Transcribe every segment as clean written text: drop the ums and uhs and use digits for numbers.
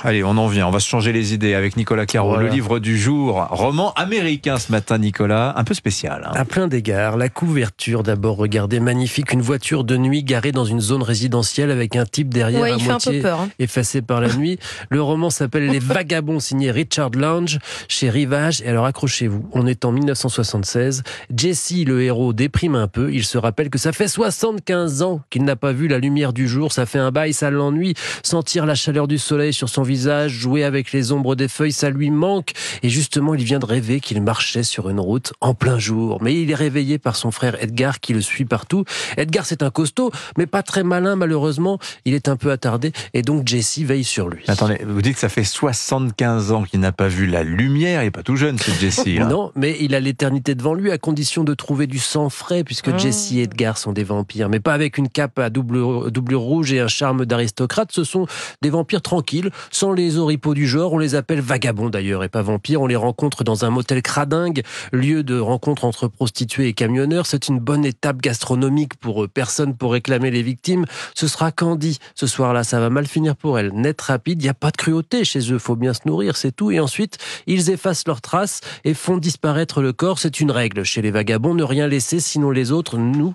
allez, on en vient. On va se changer les idées avec Nicolas Caro. Voilà. Le livre du jour, roman américain ce matin, Nicolas, un peu spécial. À plein d'égards. La couverture, d'abord, regardez, magnifique. Une voiture de nuit garée dans une zone résidentielle avec un type derrière à il fait un peu moitié peur. effacé par la nuit. Le roman s'appelle Les Vagabonds, signé Richard Lange chez Rivage. Et alors, accrochez-vous, on est en 1976. Jesse, le héros, déprime un peu. Il se rappelle que ça fait 75 ans qu'il n'a pas vu la lumière du jour. Ça fait un bail, ça l'ennuie. Sentir la chaleur du soleil sur son visage, jouer avec les ombres des feuilles, ça lui manque. Et justement, il vient de rêver qu'il marchait sur une route en plein jour. Mais il est réveillé par son frère Edgar qui le suit partout. Edgar, c'est un costaud, mais pas très malin malheureusement. Il est un peu attardé et donc Jesse veille sur lui. Attendez, vous dites que ça fait 75 ans qu'il n'a pas vu la lumière. Il n'est pas tout jeune, ce Jesse. Hein. Non, mais il a l'éternité devant lui à condition de trouver du sang frais puisque Jesse et Edgar sont des vampires. Mais pas avec une cape à double rouge et un charme d'aristocrate. Ce sont des vampires tranquilles, sans les oripeaux du genre. On les appelle vagabonds d'ailleurs et pas vampires. On les rencontre dans un motel cradingue, lieu de rencontre entre prostituées et camionneurs. C'est une bonne étape gastronomique pour personne pour réclamer les victimes. Ce sera Candy. Ce soir-là, ça va mal finir pour elle. Net, rapide, il n'y a pas de cruauté chez eux. Faut bien se nourrir, c'est tout. Et ensuite, ils effacent leurs traces et font disparaître le corps. C'est une règle chez les vagabonds. Ne rien laisser, sinon les autres, nous,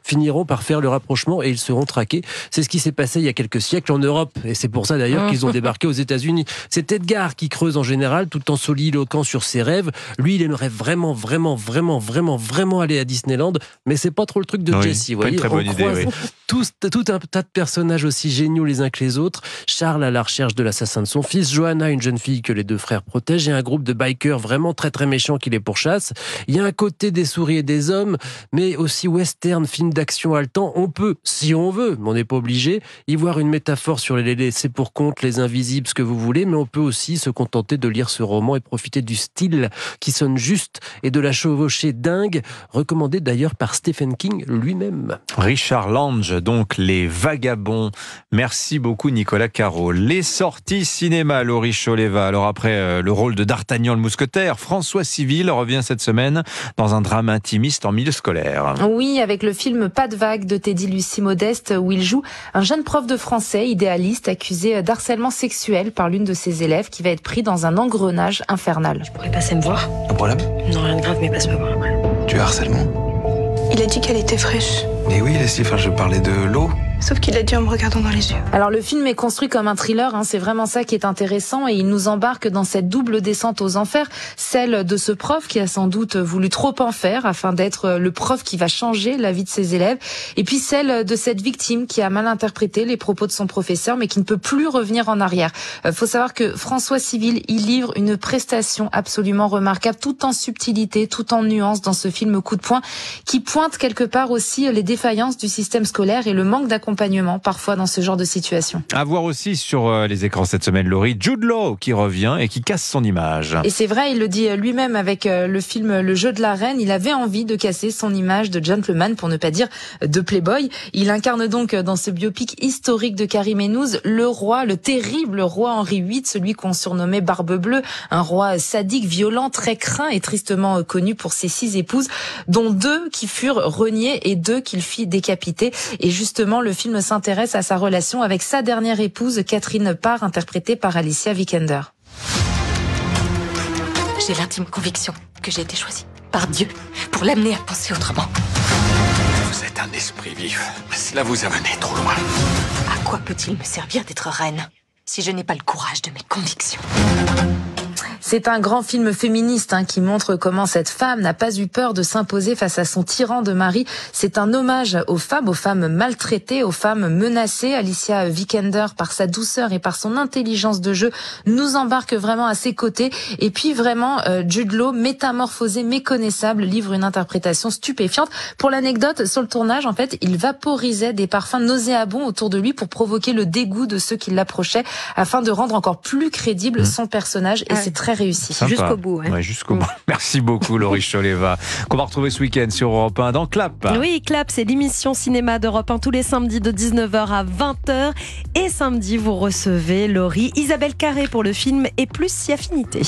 finiront par faire le rapprochement et ils seront traqués. C'est ce qui s'est passé il y a quelques siècles en Europe et c'est pour ça d'ailleurs qu'ils ont débarqué aux États-Unis. C'est Edgar qui creuse en général tout en soliloquant sur ses rêves. Lui, il aimerait vraiment aller à Disneyland, mais c'est pas trop le truc de Jesse. Vous voyez, très bonne idée, oui. tout un tas de personnages aussi géniaux les uns que les autres. Charles à la recherche de l'assassin de son fils, Johanna, une jeune fille que les deux frères protègent et un groupe de bikers vraiment très très méchants qui les pourchassent. Il y a un côté des souris et des hommes, mais aussi western, film d'action haletant. On peut, si on veut, mais on n'est pas obligé, y voir une métaphore sur les laissés pour compte, les invisibles, ce que vous voulez, mais on peut aussi se contenter de lire ce roman et profiter du style qui sonne juste et de la chevauchée dingue, recommandé d'ailleurs par Stephen King lui-même. Richard Lange, donc Les Vagabonds. Merci beaucoup Nicolas Caro. Les sorties cinéma, Laurie Choleva. Alors après le rôle de D'Artagnan le mousquetaire, François Civil revient cette semaine dans un drame intimiste en milieu scolaire. Oui, avec le film Pas de vague de Teddy Lucie Modeste où il joue un jeune prof de français idéaliste accusé d'harcèlement sexuel par l'une de ses élèves qui va être pris dans un engrenage infernal. Tu pourrais passer me voir? Un problème? Non, rien de grave, mais passe me voir après. Tu as harcèlement? Il a dit qu'elle était fraîche. Mais oui, Leslie, je parlais de l'eau. Sauf qu'il l'a dit en me regardant dans les yeux. Alors le film est construit comme un thriller, c'est vraiment ça qui est intéressant et il nous embarque dans cette double descente aux enfers, celle de ce prof qui a sans doute voulu trop en faire afin d'être le prof qui va changer la vie de ses élèves, et puis celle de cette victime qui a mal interprété les propos de son professeur mais qui ne peut plus revenir en arrière. Faut savoir que François Civil, il livre une prestation absolument remarquable, tout en subtilité, tout en nuance dans ce film coup de poing qui pointe quelque part aussi les défaillances du système scolaire et le manque d'accompagnement parfois dans ce genre de situation. À voir aussi sur les écrans cette semaine, Laurie, Jude Law qui revient et qui casse son image. Et c'est vrai, il le dit lui-même avec le film Le Jeu de la Reine, il avait envie de casser son image de gentleman, pour ne pas dire de playboy. Il incarne donc dans ce biopic historique de Karim Enouz le roi, le terrible roi Henri VIII, celui qu'on surnommait Barbe Bleue, un roi sadique, violent, très craint et tristement connu pour ses 6 épouses, dont 2 qui furent reniées et 2 qu'il fit décapiter. Et justement, le film s'intéresse à sa relation avec sa dernière épouse, Catherine Parr, interprétée par Alicia Vikander. J'ai l'intime conviction que j'ai été choisie par Dieu pour l'amener à penser autrement. Vous êtes un esprit vif. Cela vous a mené trop loin. À quoi peut-il me servir d'être reine si je n'ai pas le courage de mes convictions? C'est un grand film féministe qui montre comment cette femme n'a pas eu peur de s'imposer face à son tyran de mari. C'est un hommage aux femmes maltraitées, aux femmes menacées. Alicia Vikander, par sa douceur et par son intelligence de jeu, nous embarque vraiment à ses côtés. Et puis vraiment, Jude Law, métamorphosé, méconnaissable, livre une interprétation stupéfiante. Pour l'anecdote, sur le tournage, en fait, il vaporisait des parfums nauséabonds autour de lui pour provoquer le dégoût de ceux qui l'approchaient, afin de rendre encore plus crédible son personnage. Et c'est très réussi. Sympa. Jusqu'au bout. Ouais, jusqu'au bout. Merci beaucoup, Laurie Choleva. Qu'on va retrouver ce week-end sur Europe 1 dans Clap. Oui, Clap, c'est l'émission cinéma d'Europe 1 tous les samedis de 19h à 20h. Et samedi, vous recevez Laurie, Isabelle Carré pour le film Et plus si affinité.